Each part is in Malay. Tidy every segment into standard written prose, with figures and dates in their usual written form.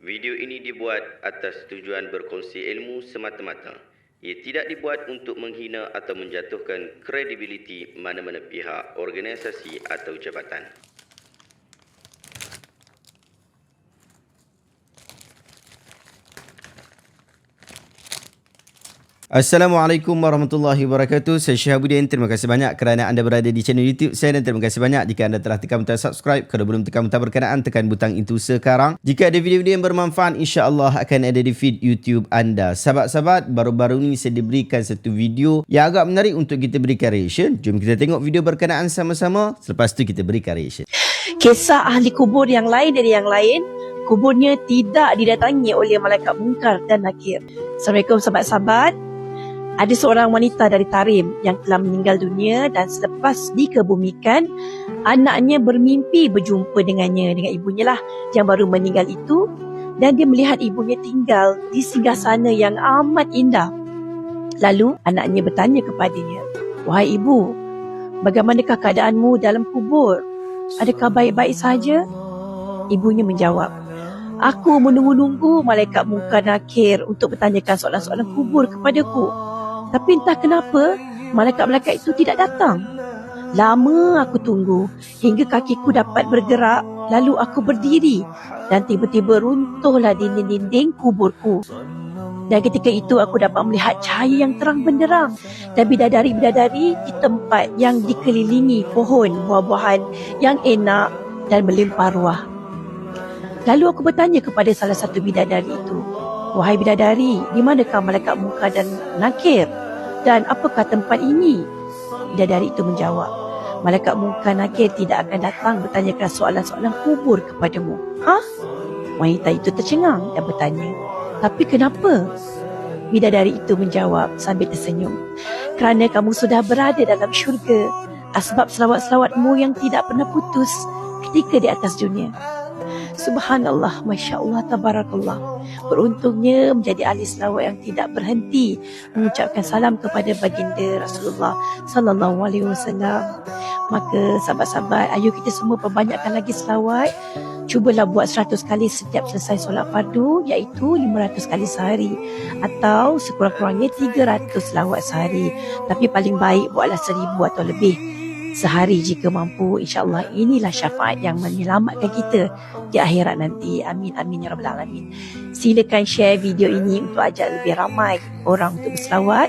Video ini dibuat atas tujuan berkongsi ilmu semata-mata. Ia tidak dibuat untuk menghina atau menjatuhkan kredibiliti mana-mana pihak, organisasi atau jabatan. Assalamualaikum warahmatullahi wabarakatuh. Saya Syihabuddin. Terima kasih banyak kerana anda berada di channel YouTube saya dan terima kasih banyak jika anda telah tekan butang subscribe. Kalau belum tekan butang berkenaan, tekan butang itu sekarang. Jika ada video-video yang bermanfaat, insya-Allah akan ada di feed YouTube anda. Sahabat-sahabat, baru-baru ini saya diberikan satu video yang agak menarik untuk kita berikan reaction. Jom kita tengok video berkenaan sama-sama. Selepas tu kita berikan reaction. Kisah ahli kubur yang lain dari yang lain, kuburnya tidak didatangi oleh malaikat mungkar dan nakir. Assalamualaikum sahabat-sahabat. Ada seorang wanita dari Tarim yang telah meninggal dunia dan selepas dikebumikan, anaknya bermimpi berjumpa dengan ibunya lah yang baru meninggal itu, dan dia melihat ibunya tinggal di singgasana yang amat indah. Lalu anaknya bertanya kepadanya, "Wahai ibu, bagaimanakah keadaanmu dalam kubur? Adakah baik-baik saja?" Ibunya menjawab, "Aku menunggu-nunggu malaikat mungkar nakir untuk bertanyakan soalan-soalan kubur kepadaku. Tapi entah kenapa malaikat-malaikat itu tidak datang. Lama aku tunggu hingga kakiku dapat bergerak, lalu aku berdiri dan tiba-tiba runtuhlah dinding-dinding kuburku. Dan ketika itu aku dapat melihat cahaya yang terang benderang dan bidadari-bidadari di tempat yang dikelilingi pohon buah-buahan yang enak dan melimpah ruah. Lalu aku bertanya kepada salah satu bidadari itu, 'Wahai bidadari, di manakah malaikat mungkar dan nakir? Dan apakah tempat ini?' Bidadari itu menjawab, 'Malaikat mungkar nakir tidak akan datang bertanyakan soalan-soalan kubur kepadamu.' 'Hah?' Wanita itu tercengang dan bertanya, 'Tapi kenapa?' Bidadari itu menjawab sambil tersenyum, 'Kerana kamu sudah berada dalam syurga, asbab selawat-selawatmu yang tidak pernah putus ketika di atas dunia.' Subhanallah, Masya Allah, Tabarakallah. Beruntungnya menjadi ahli selawat yang tidak berhenti mengucapkan salam kepada baginda Rasulullah Sallallahu Alaihi Wasallam. Maka sahabat-sahabat, ayo kita semua perbanyakkan lagi selawat. Cubalah buat 100 kali setiap selesai solat fardu, iaitu 500 kali sehari, atau sekurang-kurangnya 300 selawat sehari. Tapi paling baik buatlah 1000 atau lebih sehari jika mampu. InsyaAllah inilah syafaat yang menyelamatkan kita di akhirat nanti. Amin, amin ya rabbal alamin. Silakan share video ini untuk ajak lebih ramai orang untuk berselawat.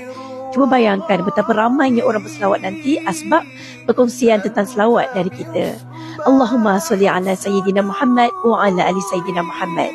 Cuba bayangkan betapa ramainya orang berselawat nanti asbab perkongsian tentang selawat dari kita. Allahumma salli ala Sayyidina Muhammad wa ala ali Sayyidina Muhammad.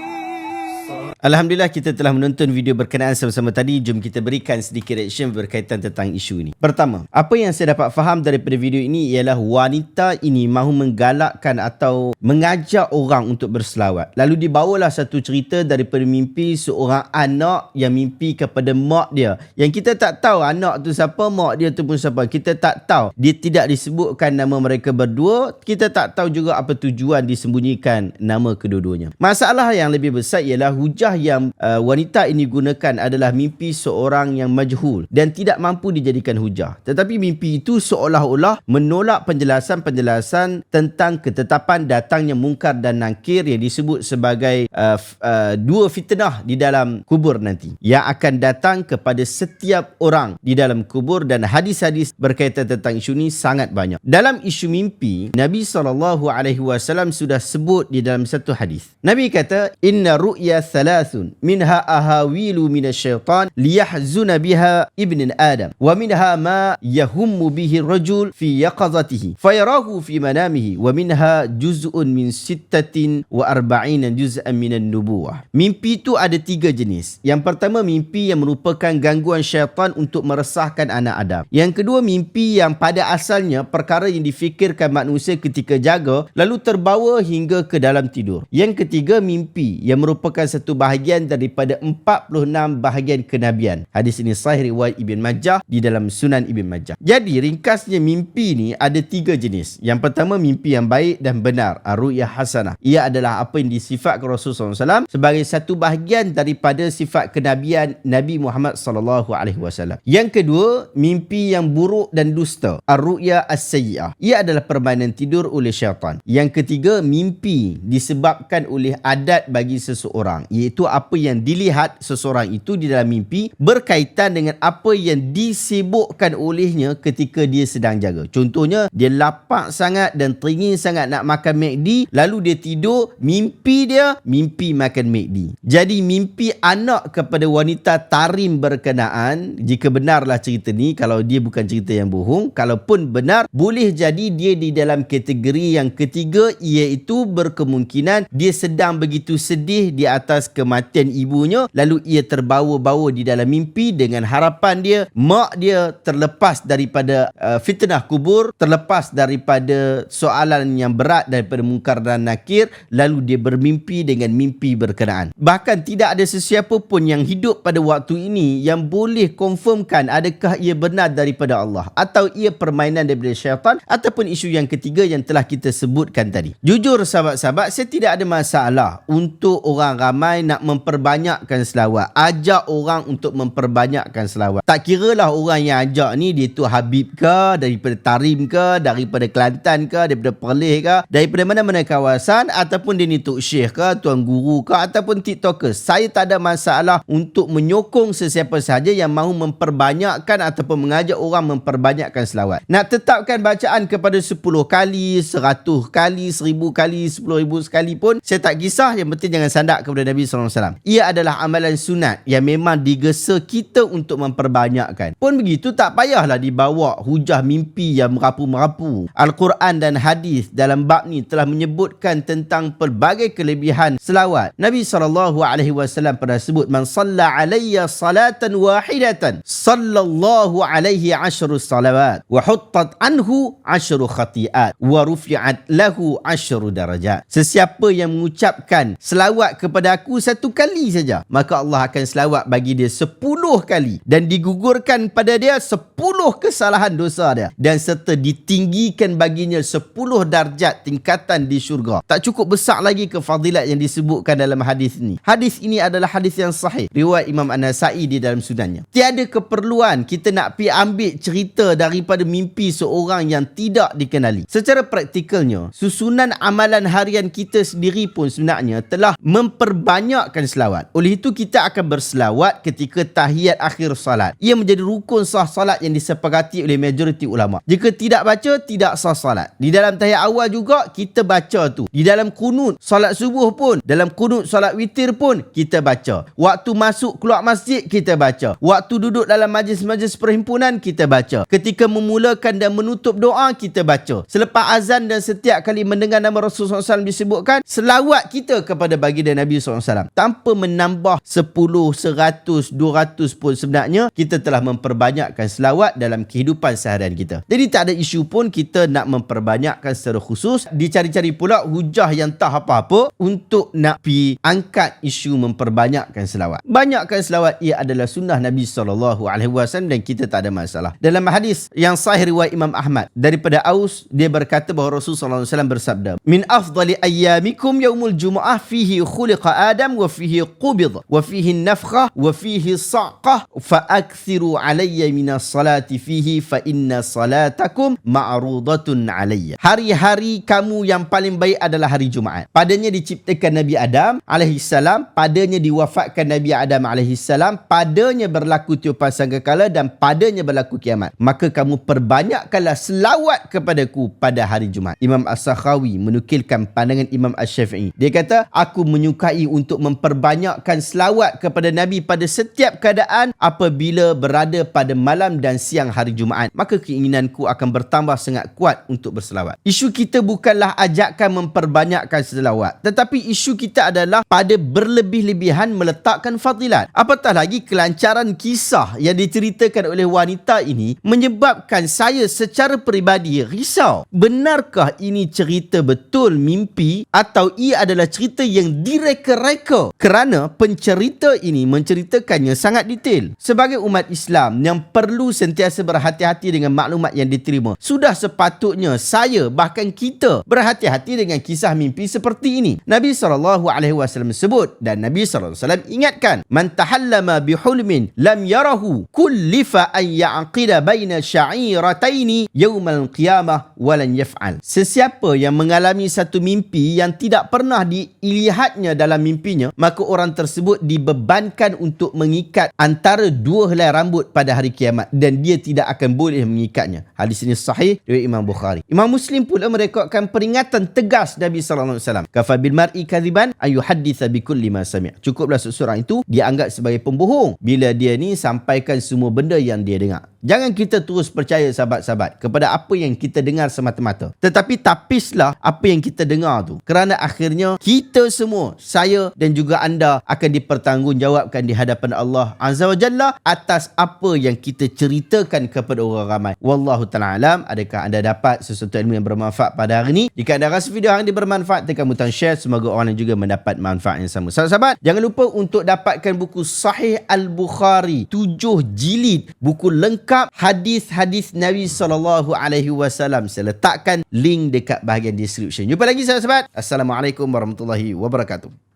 Alhamdulillah, kita telah menonton video berkenaan sama-sama tadi. Jom kita berikan sedikit reaction berkaitan tentang isu ini. Pertama, apa yang saya dapat faham daripada video ini ialah wanita ini mahu menggalakkan atau mengajak orang untuk berselawat. Lalu dibawalah satu cerita daripada mimpi seorang anak yang mimpi kepada mak dia. Yang kita tak tahu anak tu siapa, mak dia tu pun siapa. Kita tak tahu. Dia tidak disebutkan nama mereka berdua. Kita tak tahu juga apa tujuan disembunyikan nama kedua-duanya. Masalah yang lebih besar ialah hujah yang wanita ini gunakan adalah mimpi seorang yang majhul dan tidak mampu dijadikan hujah. Tetapi mimpi itu seolah-olah menolak penjelasan-penjelasan tentang ketetapan datangnya mungkar dan nakir yang disebut sebagai dua fitnah di dalam kubur nanti yang akan datang kepada setiap orang di dalam kubur, dan hadis-hadis berkaitan tentang isu ini sangat banyak. Dalam isu mimpi, Nabi SAW sudah sebut di dalam satu hadis. Nabi kata, "Inna ru'ya thalathun minha ahawilu minasyaitan liyahzuna biha ibn Adam wa minha ma yahummu bihi rajul fi yaqazatihi fayarahu fi manamihi wa minha juz'un min 46 juz'an minan nubuwah." Mimpi itu ada 3 jenis. Yang pertama, mimpi yang merupakan gangguan syaitan untuk meresahkan anak Adam. Yang kedua, mimpi yang pada asalnya perkara yang difikirkan manusia ketika jaga lalu terbawa hingga ke dalam tidur. Yang ketiga, mimpi yang merupakan satu bahagian bahagian daripada 46 bahagian kenabian. Hadis ini sahih riwayat Ibn Majah di dalam Sunan Ibn Majah. Jadi ringkasnya mimpi ni ada 3 jenis. Yang pertama mimpi yang baik dan benar, ar-ru'yah hasanah. Ia adalah apa yang disifatkan Rasulullah SAW sebagai satu bahagian daripada sifat kenabian Nabi Muhammad SAW. Yang kedua, mimpi yang buruk dan dusta, ar-ru'ya as-sayyi'ah. Ia adalah permainan tidur oleh syaitan. Yang ketiga, mimpi disebabkan oleh adat bagi seseorang, iaitu apa yang dilihat seseorang itu di dalam mimpi berkaitan dengan apa yang disibukkan olehnya ketika dia sedang jaga. Contohnya, dia lapar sangat dan teringin sangat nak makan McD, lalu dia tidur, mimpi makan McD. Jadi mimpi anak kepada wanita tarim berkenaan, jika benarlah cerita ni, kalau dia bukan cerita yang bohong, kalaupun benar, boleh jadi dia di dalam kategori yang ketiga, iaitu berkemungkinan dia sedang begitu sedih di atas kematian ibunya, lalu ia terbawa-bawa di dalam mimpi dengan harapan dia mak dia terlepas daripada fitnah kubur, terlepas daripada soalan yang berat daripada mungkar dan nakir, lalu dia bermimpi dengan mimpi berkenaan. Bahkan tidak ada sesiapa pun yang hidup pada waktu ini yang boleh confirmkan adakah ia benar daripada Allah atau ia permainan daripada syaitan, ataupun isu yang ketiga yang telah kita sebutkan tadi. Jujur sahabat-sahabat, saya tidak ada masalah untuk orang ramai nak memperbanyakkan selawat. Ajak orang untuk memperbanyakkan selawat. Tak kiralah orang yang ajak ni dia tu Habib ke, daripada Tarim ke, daripada Kelantan ke, daripada Perlis ke, daripada mana-mana kawasan, ataupun dia ni Tok Syekh ke, Tuan Guru ke, ataupun TikToker. Saya tak ada masalah untuk menyokong sesiapa sahaja yang mahu memperbanyakkan ataupun mengajak orang memperbanyakkan selawat. Nak tetapkan bacaan kepada 10 kali, 100 kali, 1000 kali, 10,000 sekali pun, saya tak kisah. Yang penting jangan sandak kepada Nabi SAW. Ia adalah amalan sunat yang memang digesa kita untuk memperbanyakkan. Pun begitu, tak payahlah dibawa hujah mimpi yang merapu-merapu. Al-Quran dan hadis dalam bab ni telah menyebutkan tentang pelbagai kelebihan selawat. Nabi SAW pernah sebut, man salla alayya salatan wahidatan sallallahu alaihi 10 salawat wa huttat anhu 10 khati'at wa rufi'at lahu 10 darajat. Sesiapa yang mengucapkan selawat kepada aku 1 kali saja, maka Allah akan selawat bagi dia 10 kali dan digugurkan pada dia 10 kesalahan dosa dia, dan serta ditinggikan baginya 10 darjat tingkatan di syurga. Tak cukup besar lagi kefadilat yang disebutkan dalam hadis ini. Hadis ini adalah hadis yang sahih, riwayat Imam An-Nasa'i di dalam sunannya. Tiada keperluan kita nak pergi ambil cerita daripada mimpi seorang yang tidak dikenali. Secara praktikalnya, susunan amalan harian kita sendiri pun sebenarnya telah memperbanyakkan selawat. Oleh itu, kita akan berselawat ketika tahiyat akhir salat. Ia menjadi rukun sah salat yang disepakati oleh majoriti ulama. Jika tidak baca, tidak sah salat. Di dalam tahiyat awal juga kita baca tu. Di dalam kunut salat subuh pun, dalam kunut salat witir pun kita baca. Waktu masuk keluar masjid kita baca. Waktu duduk dalam majlis-majlis perhimpunan kita baca. Ketika memulakan dan menutup doa kita baca. Selepas azan dan setiap kali mendengar nama Rasulullah SAW disebutkan, selawat kita kepada baginda Nabi SAW. Tanpa menambah 10, 100, 200 pun sebenarnya kita telah memperbanyakkan selawat dalam kehidupan seharian kita. Jadi tak ada isu pun kita nak memperbanyakkan secara khusus. Dicari-cari pula hujah yang tak apa-apa untuk nak pi angkat isu memperbanyakkan selawat. Banyakkan selawat ia adalah sunnah Nabi SAW dan kita tak ada masalah. Dalam hadis yang sahih riwayat Imam Ahmad daripada Aus, dia berkata bahawa Rasulullah SAW bersabda, min afdali ayyamikum yaumul jumu'ah fihi khuliqa Adam wa fihi qubid wa fihi nafkhah wa fihi sa'qah fa akthiru alayya minas salati fihi fa inna salatakum ma'rudatun alayya. Hari-hari kamu yang paling baik adalah hari Jumaat. Padanya diciptakan Nabi Adam alaihissalam, padanya diwafatkan Nabi Adam alaihissalam, padanya berlaku tiupan sangkakala dan padanya berlaku kiamat. Maka kamu perbanyakkanlah selawat kepadaku pada hari Jumaat. Imam As-Sakhawi menukilkan pandangan Imam Asy-Syafi'i. Dia kata, aku menyukai untuk memperbanyakkan selawat kepada Nabi pada setiap keadaan apabila berada pada malam dan siang hari Jumaat. Maka keinginanku akan bertambah sangat kuat untuk berselawat. Isu kita bukanlah ajakan memperbanyakkan selawat, tetapi isu kita adalah pada berlebih-lebihan meletakkan fadilat. Apatah lagi kelancaran kisah yang diceritakan oleh wanita ini menyebabkan saya secara peribadi risau. Benarkah ini cerita betul mimpi atau ia adalah cerita yang direka-reka Kenapa? Kerana pencerita ini menceritakannya sangat detail. Sebagai umat Islam yang perlu sentiasa berhati-hati dengan maklumat yang diterima, sudah sepatutnya saya bahkan kita berhati-hati dengan kisah mimpi seperti ini. Nabi SAW sebut dan Nabi SAW ingatkan, man tahallama bihulmin lam yarahu kullifa an ya'qida baina sya'irataini yaumal qiyamah walan yaf'al. Sesiapa yang mengalami satu mimpi yang tidak pernah dilihatnya dalam mimpinya, maka orang tersebut dibebankan untuk mengikat antara dua helai rambut pada hari kiamat dan dia tidak akan boleh mengikatnya. Hadis ini sahih riwayat Imam Bukhari. Imam Muslim pula merekodkan peringatan tegas Nabi SAW. Kafa bil mar'i kadhiban ayu haditha bi kulli ma sami'. Cukuplah seseorang itu dia anggap sebagai pembohong bila dia ni sampaikan semua benda yang dia dengar. Jangan kita terus percaya sahabat-sahabat kepada apa yang kita dengar semata-mata. Tetapi tapislah apa yang kita dengar tu. Kerana akhirnya kita semua, saya dan juga anda akan dipertanggungjawabkan di hadapan Allah Azza wa Jalla atas apa yang kita ceritakan kepada orang ramai. Wallahu ta'ala alam. Adakah anda dapat sesuatu ilmu yang bermanfaat pada hari ini? Jika anda rasa video hari ini bermanfaat, tekan butang share. Semoga orang lain juga mendapat manfaat yang sama. Sahabat-sahabat, jangan lupa untuk dapatkan buku Sahih Al-Bukhari 7 jilid, buku lengkap hadis-hadis Nabi SAW. Saya letakkan link dekat bahagian description. Jumpa lagi sahabat-sahabat. Assalamualaikum warahmatullahi wabarakatuh.